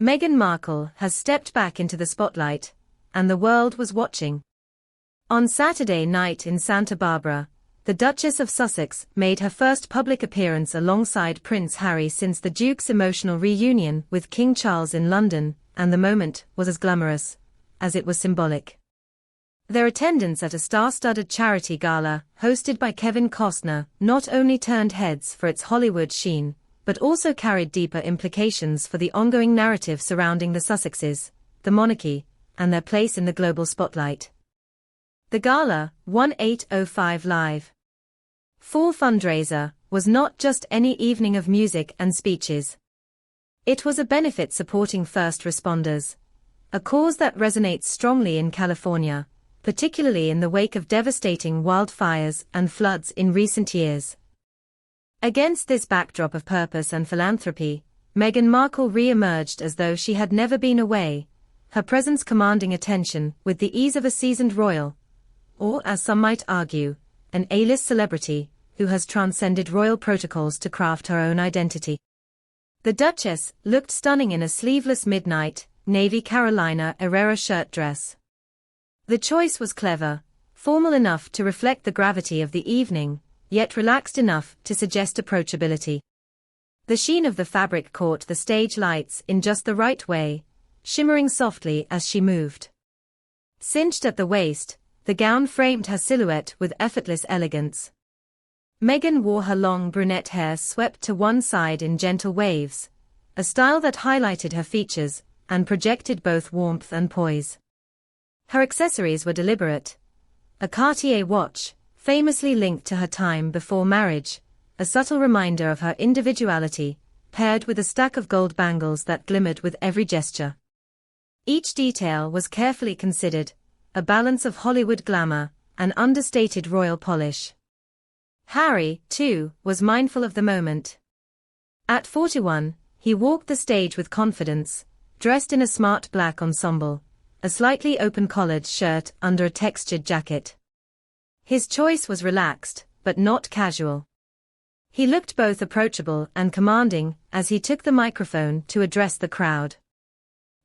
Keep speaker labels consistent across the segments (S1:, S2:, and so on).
S1: Meghan Markle has stepped back into the spotlight, and the world was watching. On Saturday night in Santa Barbara, the Duchess of Sussex made her first public appearance alongside Prince Harry since the Duke's emotional reunion with King Charles in London, and the moment was as glamorous as it was symbolic. Their attendance at a star-studded charity gala, hosted by Kevin Costner, not only turned heads for its Hollywood sheen, but also carried deeper implications for the ongoing narrative surrounding the Sussexes, the monarchy, and their place in the global spotlight. The gala, 1805 Live. Full fundraiser, was not just any evening of music and speeches. It was a benefit supporting first responders, a cause that resonates strongly in California, particularly in the wake of devastating wildfires and floods in recent years. Against this backdrop of purpose and philanthropy, Meghan Markle re-emerged as though she had never been away, her presence commanding attention with the ease of a seasoned royal, or as some might argue, an A-list celebrity, who has transcended royal protocols to craft her own identity. The Duchess looked stunning in a sleeveless midnight, navy Carolina Herrera shirt dress. The choice was clever, formal enough to reflect the gravity of the evening, yet relaxed enough to suggest approachability. The sheen of the fabric caught the stage lights in just the right way, shimmering softly as she moved. Cinched at the waist, the gown framed her silhouette with effortless elegance. Meghan wore her long brunette hair swept to one side in gentle waves, a style that highlighted her features and projected both warmth and poise. Her accessories were deliberate. A Cartier watch, famously linked to her time before marriage, a subtle reminder of her individuality, paired with a stack of gold bangles that glimmered with every gesture. Each detail was carefully considered, a balance of Hollywood glamour and understated royal polish. Harry, too, was mindful of the moment. At 41, he walked the stage with confidence, dressed in a smart black ensemble, a slightly open-collared shirt under a textured jacket. His choice was relaxed, but not casual. He looked both approachable and commanding as he took the microphone to address the crowd.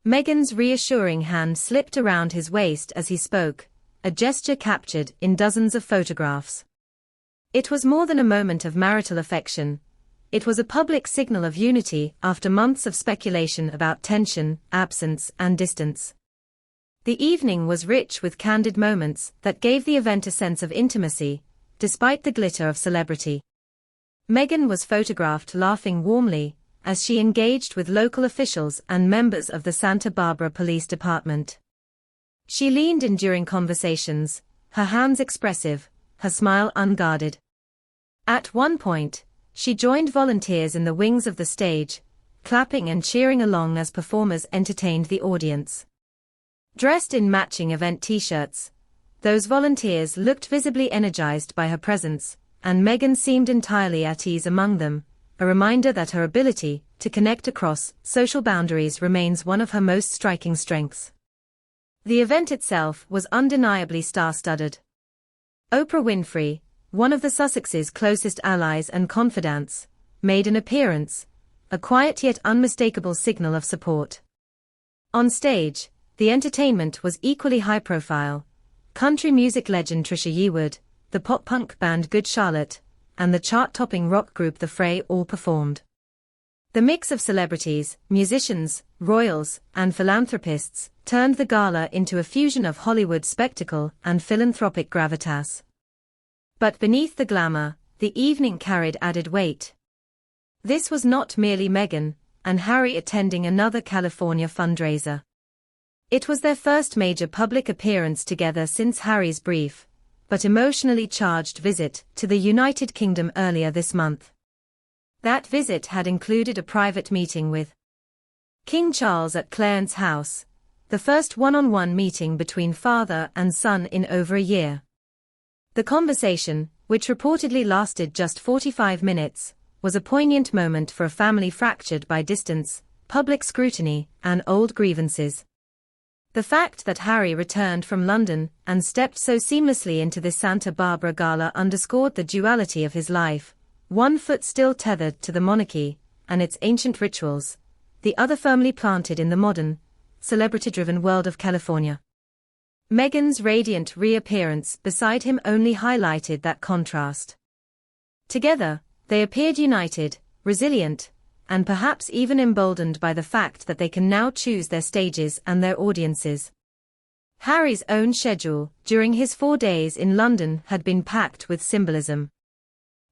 S1: Meghan's reassuring hand slipped around his waist as he spoke, a gesture captured in dozens of photographs. It was more than a moment of marital affection. It was a public signal of unity after months of speculation about tension, absence, and distance. The evening was rich with candid moments that gave the event a sense of intimacy, despite the glitter of celebrity. Meghan was photographed laughing warmly as she engaged with local officials and members of the Santa Barbara Police Department. She leaned in during conversations, her hands expressive, her smile unguarded. At one point, she joined volunteers in the wings of the stage, clapping and cheering along as performers entertained the audience. Dressed in matching event t-shirts, those volunteers looked visibly energized by her presence, and Meghan seemed entirely at ease among them, a reminder that her ability to connect across social boundaries remains one of her most striking strengths. The event itself was undeniably star-studded. Oprah Winfrey, one of the Sussexes' closest allies and confidants, made an appearance, a quiet yet unmistakable signal of support. On stage, the entertainment was equally high-profile. Country music legend Trisha Yearwood, the pop-punk band Good Charlotte, and the chart-topping rock group The Fray all performed. The mix of celebrities, musicians, royals, and philanthropists turned the gala into a fusion of Hollywood spectacle and philanthropic gravitas. But beneath the glamour, the evening carried added weight. This was not merely Meghan and Harry attending another California fundraiser. It was their first major public appearance together since Harry's brief, but emotionally charged visit to the United Kingdom earlier this month. That visit had included a private meeting with King Charles at Clarence's house, the first one-on-one meeting between father and son in over a year. The conversation, which reportedly lasted just 45 minutes, was a poignant moment for a family fractured by distance, public scrutiny, and old grievances. The fact that Harry returned from London and stepped so seamlessly into this Santa Barbara gala underscored the duality of his life, one foot still tethered to the monarchy and its ancient rituals, the other firmly planted in the modern, celebrity-driven world of California. Meghan's radiant reappearance beside him only highlighted that contrast. Together, they appeared united, resilient, and perhaps even emboldened by the fact that they can now choose their stages and their audiences. Harry's own schedule, during his 4 days in London, had been packed with symbolism.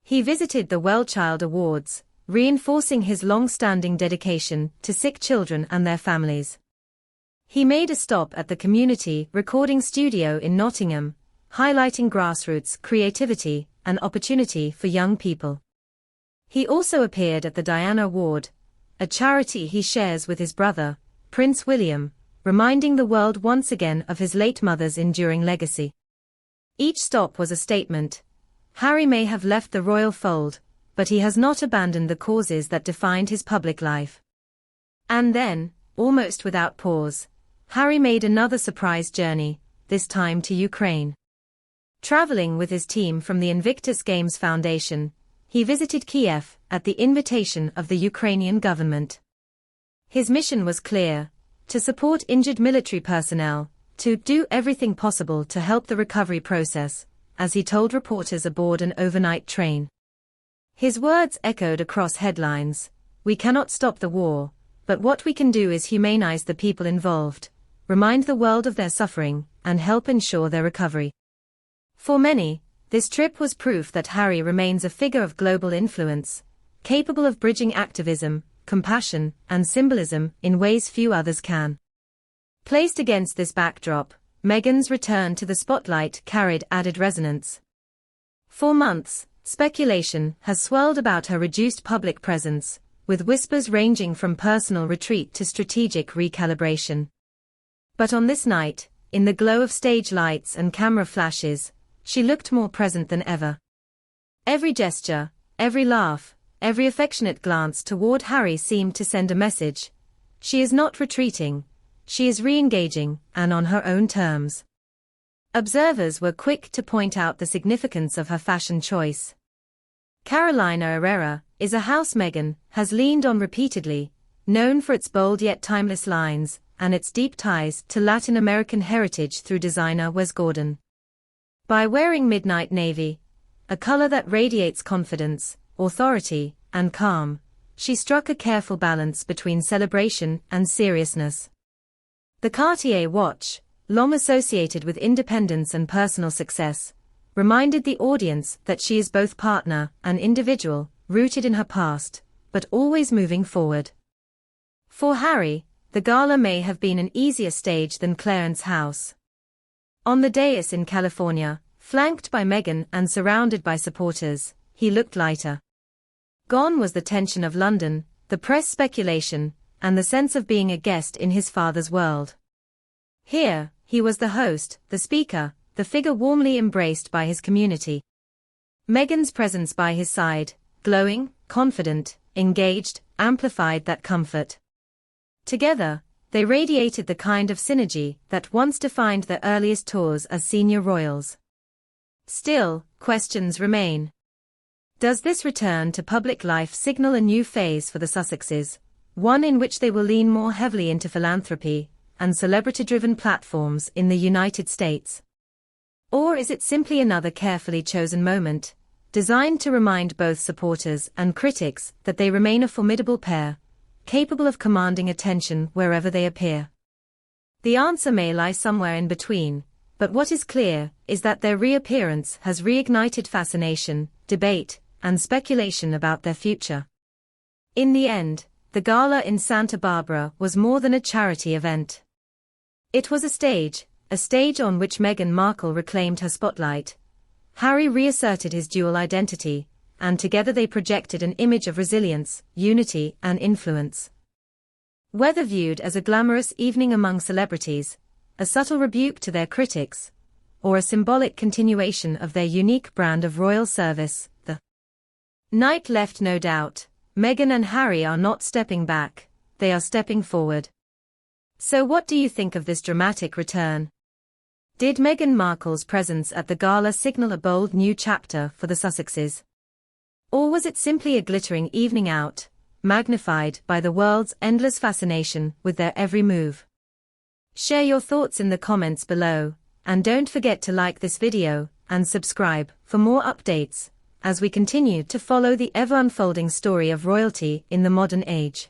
S1: He visited the Well Child Awards, reinforcing his long-standing dedication to sick children and their families. He made a stop at the Community Recording Studio in Nottingham, highlighting grassroots creativity and opportunity for young people. He also appeared at the Diana Award, a charity he shares with his brother, Prince William, reminding the world once again of his late mother's enduring legacy. Each stop was a statement. Harry may have left the royal fold, but he has not abandoned the causes that defined his public life. And then, almost without pause, Harry made another surprise journey, this time to Ukraine. Traveling with his team from the Invictus Games Foundation, he visited Kiev at the invitation of the Ukrainian government. His mission was clear: to support injured military personnel, to do everything possible to help the recovery process, as he told reporters aboard an overnight train. His words echoed across headlines: "We cannot stop the war, but what we can do is humanize the people involved, remind the world of their suffering, and help ensure their recovery." For many, this trip was proof that Harry remains a figure of global influence, capable of bridging activism, compassion, and symbolism in ways few others can. Placed against this backdrop, Meghan's return to the spotlight carried added resonance. For months, speculation has swirled about her reduced public presence, with whispers ranging from personal retreat to strategic recalibration. But on this night, in the glow of stage lights and camera flashes, she looked more present than ever. Every gesture, every laugh, every affectionate glance toward Harry seemed to send a message. She is not retreating, she is re-engaging, and on her own terms. Observers were quick to point out the significance of her fashion choice. Carolina Herrera is a house Meghan has leaned on repeatedly, known for its bold yet timeless lines, and its deep ties to Latin American heritage through designer Wes Gordon. By wearing midnight navy, a color that radiates confidence, authority, and calm, she struck a careful balance between celebration and seriousness. The Cartier watch, long associated with independence and personal success, reminded the audience that she is both partner and individual, rooted in her past, but always moving forward. For Harry, the gala may have been an easier stage than Clarence House. On the dais in California, flanked by Meghan and surrounded by supporters, he looked lighter. Gone was the tension of London, the press speculation, and the sense of being a guest in his father's world. Here, he was the host, the speaker, the figure warmly embraced by his community. Meghan's presence by his side, glowing, confident, engaged, amplified that comfort. Together, they radiated the kind of synergy that once defined their earliest tours as senior royals. Still, questions remain. Does this return to public life signal a new phase for the Sussexes, one in which they will lean more heavily into philanthropy and celebrity-driven platforms in the United States? Or is it simply another carefully chosen moment, designed to remind both supporters and critics that they remain a formidable pair, capable of commanding attention wherever they appear? The answer may lie somewhere in between, but what is clear is that their reappearance has reignited fascination, debate, and speculation about their future. In the end, the gala in Santa Barbara was more than a charity event. It was a stage on which Meghan Markle reclaimed her spotlight. Harry reasserted his dual identity, and together they projected an image of resilience, unity, and influence. Whether viewed as a glamorous evening among celebrities, a subtle rebuke to their critics, or a symbolic continuation of their unique brand of royal service, the night left no doubt. Meghan and Harry are not stepping back, they are stepping forward. So what do you think of this dramatic return? Did Meghan Markle's presence at the gala signal a bold new chapter for the Sussexes? Or was it simply a glittering evening out, magnified by the world's endless fascination with their every move. Share your thoughts in the comments below, and don't forget to like this video and subscribe for more updates as we continue to follow the ever-unfolding story of royalty in the modern age.